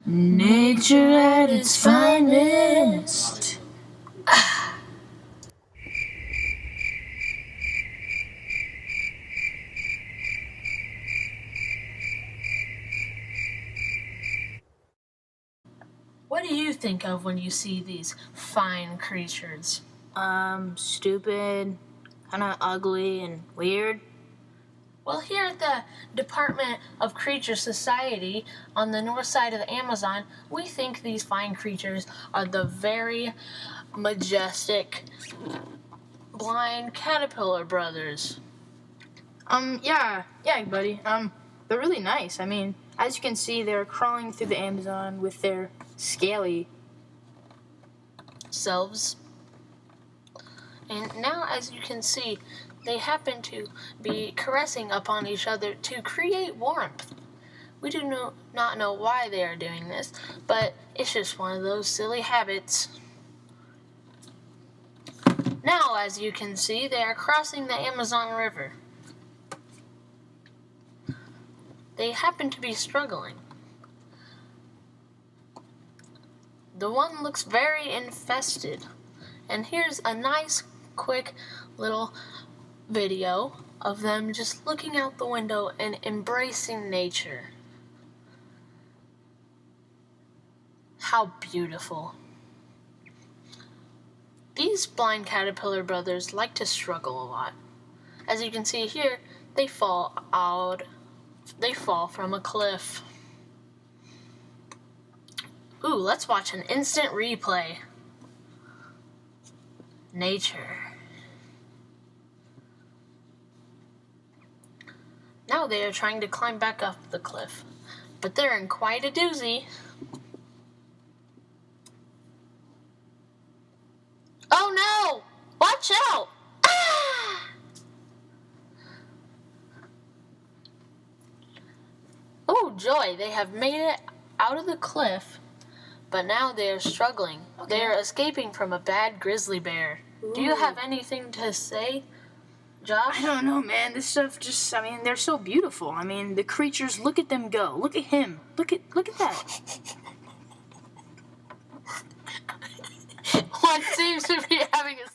Nature at its finest. What do you think of when you see these fine creatures? Stupid, kind of ugly and weird. Well, here at the Department of Creature Society on the north side of the Amazon, we think these fine creatures are the very majestic blind caterpillar brothers. Yeah, buddy. They're really nice. I mean, as you can see, they're crawling through the Amazon with their scaly selves. And now, as you can see, they happen to be caressing upon each other to create warmth. We do not know why they are doing this, but it's just one of those silly habits. Now, as you can see, they are crossing the Amazon River. They happen to be struggling. The one looks very infested. And here's a nice, quick little video of them just looking out the window and embracing nature. How beautiful. These blind caterpillar brothers like to struggle a lot. As you can see here, they fall from a cliff. Ooh, let's watch an instant replay. Nature. Now they are trying to climb back up the cliff, but they're in quite a doozy. Oh no! Watch out! Ah! Oh joy, they have made it out of the cliff, but now they are struggling. Okay. They are escaping from a bad grizzly bear. Ooh. Do you have anything to say, Josh? I don't know, man. This stuff just, I mean, they're so beautiful. I mean, the creatures, look at them go. Look at him. Look at that. One seems to be having a...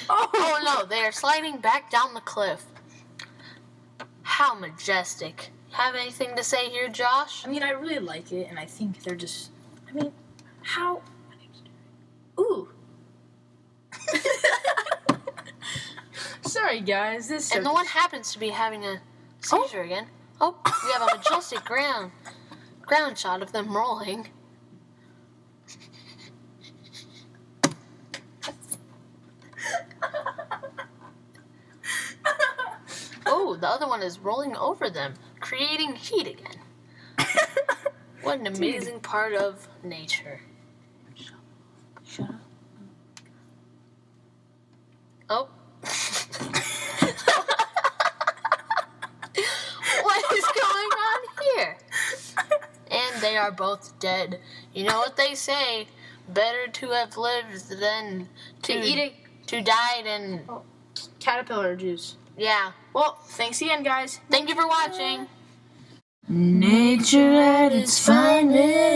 Oh no, they are sliding back down the cliff. How majestic. Have anything to say here, Josh? I mean, I really like it, and I think they're just, I mean, how... Ooh. Sorry, guys. And the one happens to be having a seizure again. Oh, we have a majestic ground shot of them rolling. Oh, the other one is rolling over them, creating heat again. What an amazing part of nature. Shut up. Oh. What is going on here? And they are both dead. You know what they say, better to have lived than to died in caterpillar juice. Yeah. Well, thanks again, guys. Thank you for watching. Nature at its finest.